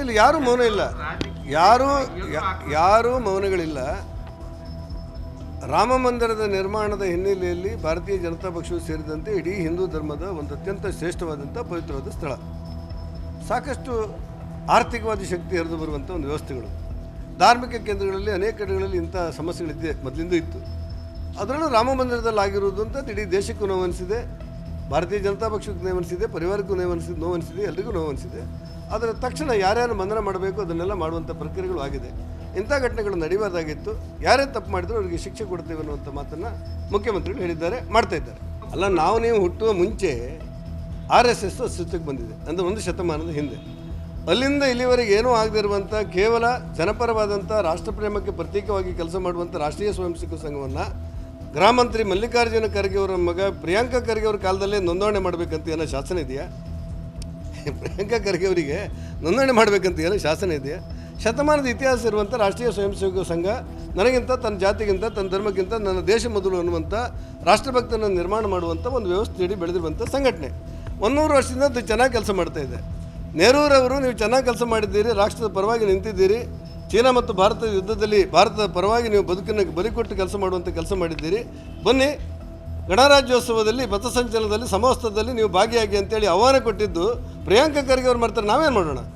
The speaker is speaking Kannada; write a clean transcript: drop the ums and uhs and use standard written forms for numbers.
ಇಲ್ಲಿ ಯಾರೂ ಮೌನ ಇಲ್ಲ, ಯಾರೂ ಮೌನಗಳಿಲ್ಲ. ರಾಮ ಮಂದಿರದ ನಿರ್ಮಾಣದ ಹಿನ್ನೆಲೆಯಲ್ಲಿ ಭಾರತೀಯ ಜನತಾ ಪಕ್ಷವು ಸೇರಿದಂತೆ ಇಡೀ ಹಿಂದೂ ಧರ್ಮದ ಒಂದು ಅತ್ಯಂತ ಶ್ರೇಷ್ಠವಾದಂಥ ಪವಿತ್ರವಾದ ಸ್ಥಳ. ಸಾಕಷ್ಟು ಆರ್ಥಿಕವಾದ ಶಕ್ತಿ ಹರಿದು ಬರುವಂಥ ಒಂದು ವ್ಯವಸ್ಥೆಗಳು, ಧಾರ್ಮಿಕ ಕೇಂದ್ರಗಳಲ್ಲಿ ಅನೇಕ ಕಡೆಗಳಲ್ಲಿ ಇಂಥ ಸಮಸ್ಯೆಗಳಿದೆ, ಮೊದಲಿಂದ ಇತ್ತು. ಅದರಲ್ಲೂ ರಾಮ ಮಂದಿರದಲ್ಲಿ ಆಗಿರುವುದು ಅಂತ ಇಡೀ ದೇಶಕ್ಕೂ ನೋವನಿಸಿದೆ, ಭಾರತೀಯ ಜನತಾ ಪಕ್ಷಕ್ಕೆ ನೋವನಿಸಿದೆ, ಪರಿವಾರಕ್ಕೂ ನೋವನಿಸಿದೆ, ಎಲ್ರಿಗೂ ನೋವನಿಸಿದೆ. ಅದರ ತಕ್ಷಣ ಯಾರ್ಯಾರು ಬಂಧನ ಮಾಡಬೇಕು ಅದನ್ನೆಲ್ಲ ಮಾಡುವಂಥ ಪ್ರಕ್ರಿಯೆಗಳು ಆಗಿದೆ. ಇಂಥ ಘಟನೆಗಳು ನಡೆಯಬಾರ್ದಾಗಿತ್ತು. ಯಾರೇ ತಪ್ಪು ಮಾಡಿದ್ರು ಅವರಿಗೆ ಶಿಕ್ಷೆ ಕೊಡ್ತೇವೆ ಅನ್ನುವಂಥ ಮಾತನ್ನು ಮುಖ್ಯಮಂತ್ರಿಗಳು ಹೇಳಿದ್ದಾರೆ, ಮಾಡ್ತಾ ಇದ್ದಾರೆ. ಅಲ್ಲ, ನೀವು ಹುಟ್ಟುವ ಮುಂಚೆ RSS ಅಸ್ತಿತ್ವಕ್ಕೆ ಬಂದಿದೆ, ಅಂದರೆ 1 ಶತಮಾನದ ಹಿಂದೆ. ಅಲ್ಲಿಂದ ಇಲ್ಲಿವರೆಗೆ ಏನೂ ಆಗದಿರುವಂಥ ಕೇವಲ ಜನಪರವಾದಂಥ ರಾಷ್ಟ್ರಪ್ರೇಮಕ್ಕೆ ಪ್ರತೀಕವಾಗಿ ಕೆಲಸ ಮಾಡುವಂಥ ರಾಷ್ಟ್ರೀಯ ಸ್ವಯಂ ಸೇವಕ ಸಂಘವನ್ನು ಗೃಹ ಮಂತ್ರಿ ಮಲ್ಲಿಕಾರ್ಜುನ ಖರ್ಗೆ ಅವರ ಮಗ ಪ್ರಿಯಾಂಕಾ ಖರ್ಗೆ ಅವ್ರ ಕಾಲದಲ್ಲೇ ನೋಂದಣಿ ಮಾಡಬೇಕಂತ ಏನೋ ಶಾಸನ ಇದೆಯಾ? ಪ್ರಿಯಾಂಕಾ ಖರ್ಗೆ ಅವರಿಗೆ ನೋಂದಣಿ ಮಾಡಬೇಕಂತ ಏನೋ ಶಾಸನ ಇದೆಯಾ? ಶತಮಾನದ ಇತಿಹಾಸ ಇರುವಂಥ ರಾಷ್ಟ್ರೀಯ ಸ್ವಯಂ ಸೇವಕ ಸಂಘ ನನಗಿಂತ, ತನ್ನ ಜಾತಿಗಿಂತ, ತನ್ನ ಧರ್ಮಕ್ಕಿಂತ ನನ್ನ ದೇಶ ಮೊದಲು ಅನ್ನುವಂಥ ರಾಷ್ಟ್ರಭಕ್ತನ ನಿರ್ಮಾಣ ಮಾಡುವಂಥ ಒಂದು ವ್ಯವಸ್ಥೆಯಡಿ ಬೆಳೆದಿರುವಂಥ ಸಂಘಟನೆ. 100 ವರ್ಷದಿಂದ ಅದು ಚೆನ್ನಾಗಿ ಕೆಲಸ ಮಾಡ್ತಾಯಿದೆ. ನೆಹರೂರವರು ನೀವು ಚೆನ್ನಾಗಿ ಕೆಲಸ ಮಾಡಿದ್ದೀರಿ, ರಾಷ್ಟ್ರದ ಪರವಾಗಿ ನಿಂತಿದ್ದೀರಿ, ಚೀನಾ ಮತ್ತು ಭಾರತದ ಯುದ್ಧದಲ್ಲಿ ಭಾರತದ ಪರವಾಗಿ ನೀವು ಬದುಕನ್ನು ಬಲಿಕೊಟ್ಟು ಕೆಲಸ ಮಾಡುವಂಥ ಕೆಲಸ ಮಾಡಿದ್ದೀರಿ. ಬನ್ನಿ, ಗಣರಾಜ್ಯೋತ್ಸವದಲ್ಲಿ ಪಥಸಂಚಲನದಲ್ಲಿ ಸಮವಸ್ತ್ರದಲ್ಲಿ ನೀವು ಭಾಗಿಯಾಗಿ ಅಂತೇಳಿ ಆಹ್ವಾನ ಕೊಟ್ಟಿದ್ದು ಪ್ರಿಯಾಂಕಾ ಖರ್ಗೆ ಅವ್ರು ಮಾಡ್ತಾರೆ, ನಾವೇನು ಮಾಡೋಣ?